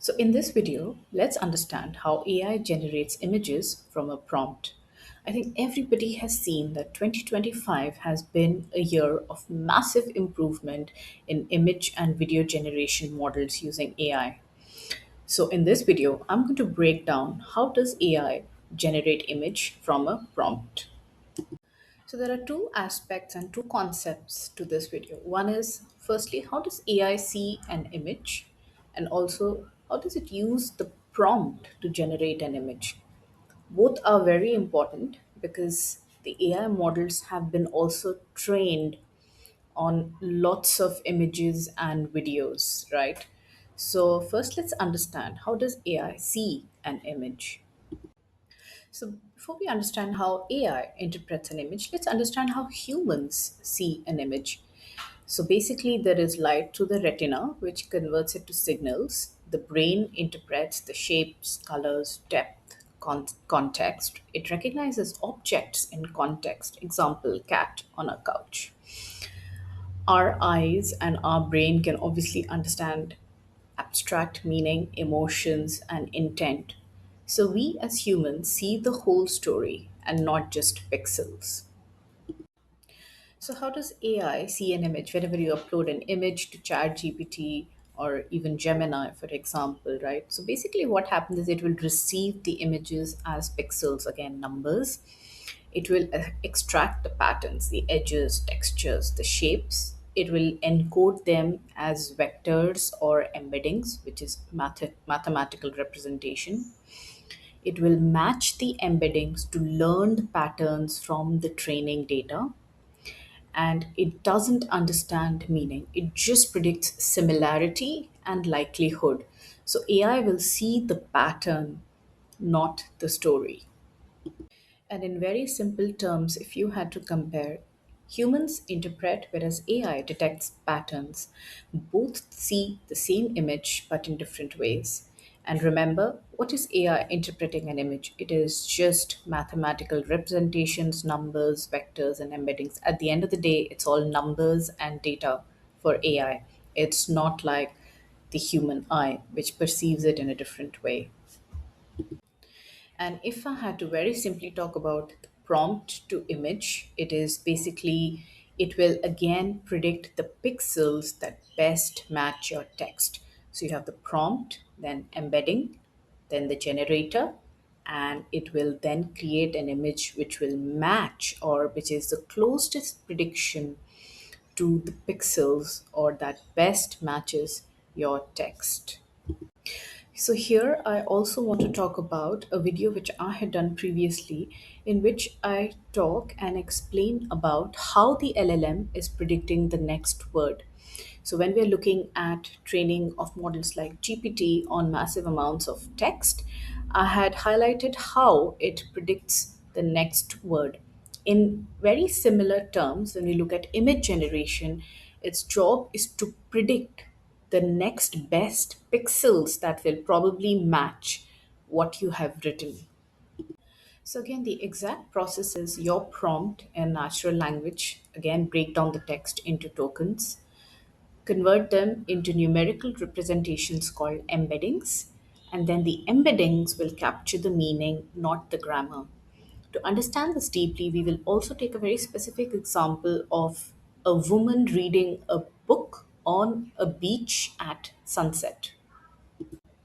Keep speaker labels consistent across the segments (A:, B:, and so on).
A: So, in this video, let's understand how AI generates images from a prompt. I think everybody has seen that 2025 has been a year of massive improvement in image and video generation models using AI. So, in this video, I'm going to break down how does AI generate image from a prompt. So there are two aspects and two concepts to this video. One is firstly, how does AI see an image? And also, how does it use the prompt to generate an image? Both are very important because the AI models have been also trained on lots of images and videos, right? So first let's understand how does AI see an image? So, before we understand how AI interprets an image, let's understand how humans see an image. So, basically, there is light through the retina, which converts it to signals. The brain interprets the shapes, colors, depth, context. It recognizes objects in context. Example, cat on a couch. Our eyes and our brain can obviously understand abstract meaning, emotions, and intent. So we as humans see the whole story and not just pixels. So, how does AI see an image? Whenever you upload an image to ChatGPT or even Gemini, for example, right? So, basically, what happens is it will receive the images as pixels, again, numbers. It will extract the patterns, the edges, textures, the shapes. It will encode them as vectors or embeddings, which is mathematical representation. It will match the embeddings to learned patterns from the training data, and it doesn't understand meaning. It just predicts similarity and likelihood. So AI will see the pattern, not the story. And in very simple terms, if you had to compare, humans interpret whereas AI detects patterns. Both see the same image but in different ways. And remember, what is AI interpreting an image? It is just mathematical representations, numbers, vectors, and embeddings. At the end of the day, it's all numbers and data for AI. It's not like the human eye, which perceives it in a different way. And if I had to very simply talk about the prompt to image, it is basically, it will again predict the pixels that best match your text. So you have the prompt, then embedding, then the generator, and it will then create an image which will match or which is the closest prediction to the pixels or that best matches your text. So, here I also want to talk about a video which I had done previously, in which I talk and explain about how the LLM is predicting the next word. So, when we are looking at training of models like GPT on massive amounts of text, I had highlighted how it predicts the next word. In very similar terms, when we look at image generation, its job is to predict the next best pixels that will probably match what you have written. So, again, the exact process is your prompt in natural language. Again, break down the text into tokens, convert them into numerical representations called embeddings, and then the embeddings will capture the meaning, not the grammar. To understand this deeply, we will also take a very specific example of a woman reading a book on a beach at sunset.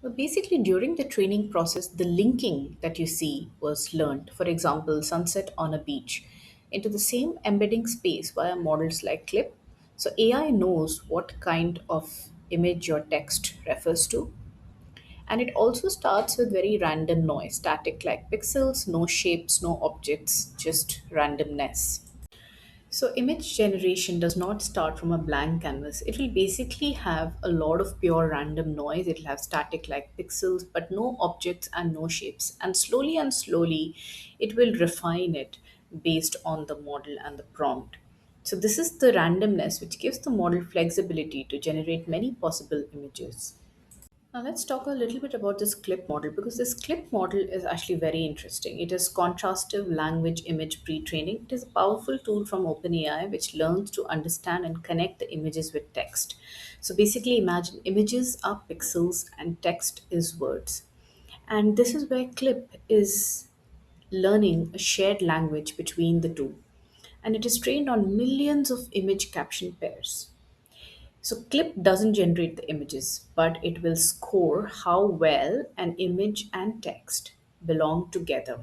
A: Well, basically, during the training process, the linking that you see was learned. For example, sunset on a beach, into the same embedding space via models like Clip. So AI knows what kind of image your text refers to. And it also starts with very random noise, static like pixels, no shapes, no objects, just randomness. So, image generation does not start from a blank canvas. It will basically have a lot of pure random noise. It will have static like pixels, but no objects and no shapes. And slowly, it will refine it based on the model and the prompt. So, this is the randomness which gives the model flexibility to generate many possible images. Now let's talk a little bit about this clip model because this clip model is actually very interesting. It is contrastive language image pre-training. It is a powerful tool from OpenAI which learns to understand and connect the images with text. So basically imagine images are pixels and text is words. And this is where clip is learning a shared language between the two. And it is trained on millions of image caption pairs. So clip doesn't generate the images, but it will score how well an image and text belong together.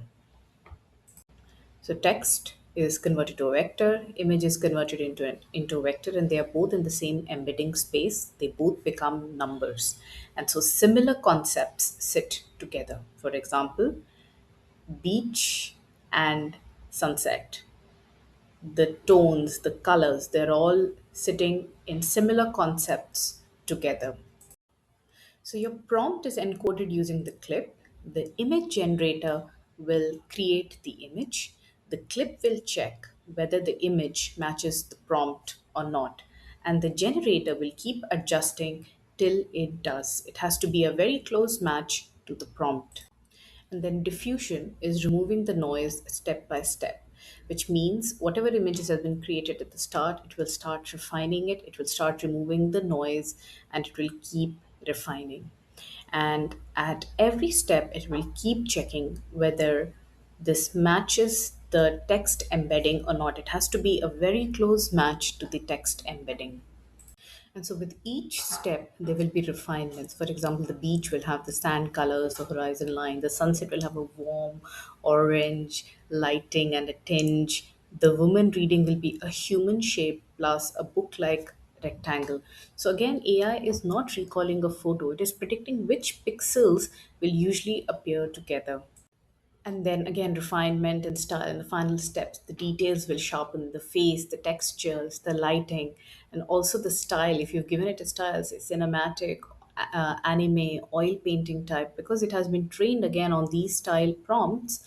A: So text is converted to a vector, image is converted into a vector, and they are both in the same embedding space. They both become numbers. And so similar concepts sit together. For example, beach and sunset. The tones, the colors, they're all sitting in similar concepts together. So your prompt is encoded using the clip. The image generator will create the image. The clip will check whether the image matches the prompt or not. And the generator will keep adjusting till it does. It has to be a very close match to the prompt. And then diffusion is removing the noise step by step, which means whatever images have been created at the start, it will start refining it, it will start removing the noise, and it will keep refining. And at every step, it will keep checking whether this matches the text embedding or not. It has to be a very close match to the text embedding. And so, with each step, there will be refinements. For example, the beach will have the sand colors, the horizon line. The sunset will have a warm orange lighting and a tinge. The woman reading will be a human shape plus a book like rectangle. So, again, AI is not recalling a photo, it is predicting which pixels will usually appear together. And then again, refinement and style and the final steps. The details will sharpen the face, the textures, the lighting, and also the style. If you've given it a style, say cinematic, anime, oil painting type, because it has been trained again on these style prompts,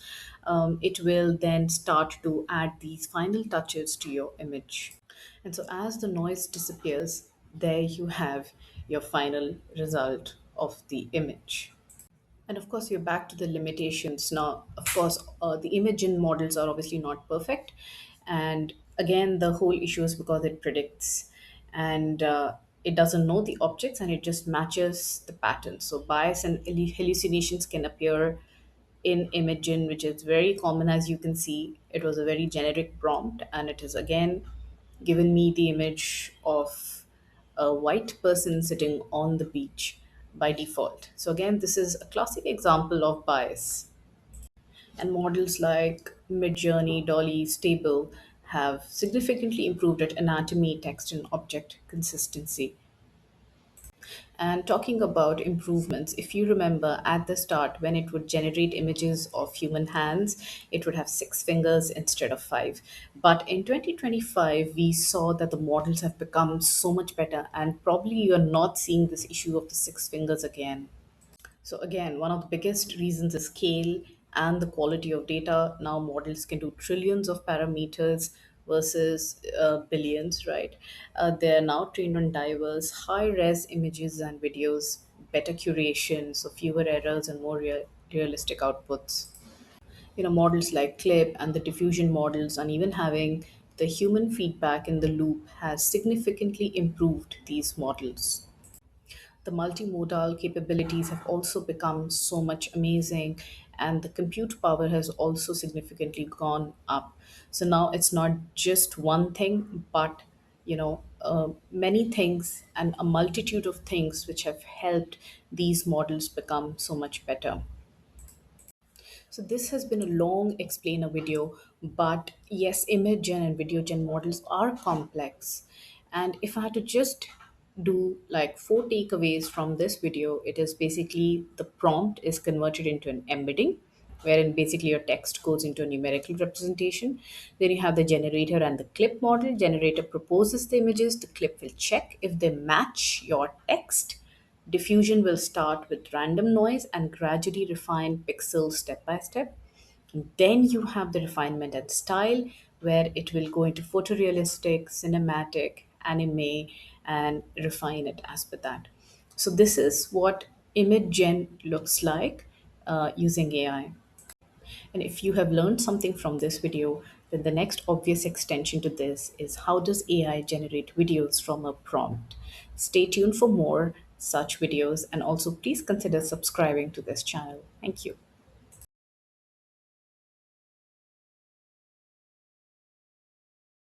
A: it will then start to add these final touches to your image. And so as the noise disappears, there you have your final result of the image. And of course, you're back to the limitations. Now, of course, the image in models are obviously not perfect. And again, the whole issue is because it predicts and it doesn't know the objects and it just matches the pattern. So, bias and hallucinations can appear in Imagen, which is very common. As you can see, it was a very generic prompt, and it has again given me the image of a white person sitting on the beach by default. So again, this is a classic example of bias. And models like Midjourney, Dolly, Stable have significantly improved at anatomy, text, and object consistency. And talking about improvements, if you remember at the start when it would generate images of human hands, it would have six fingers instead of five. But in 2025, we saw that the models have become so much better, and probably you're not seeing this issue of the six fingers again. So again, one of the biggest reasons is scale and the quality of data. Now models can do trillions of parameters versus billions, right? They are now trained on diverse, high-res images and videos, better curation, so fewer errors and more realistic outputs. Models like Clip and the diffusion models, and even having the human feedback in the loop has significantly improved these models. The multimodal capabilities have also become so much amazing, and the compute power has also significantly gone up. So now it's not just one thing, but many things and a multitude of things which have helped these models become so much better. So this has been a long explainer video, but yes, image gen and video gen models are complex. And if I had to just do like four takeaways from this video, it is basically the prompt is converted into an embedding, wherein basically your text goes into a numerical representation. Then you have the generator and the clip model. Generator proposes the images, the clip will check if they match your text. Diffusion will start with random noise and gradually refine pixels step by step. Then you have the refinement and style, where it will go into photorealistic, cinematic, anime, and refine it as per that. So, this is what image gen looks like using AI. And if you have learned something from this video, then the next obvious extension to this is how does AI generate videos from a prompt? Stay tuned for more such videos and also please consider subscribing to this channel. Thank you.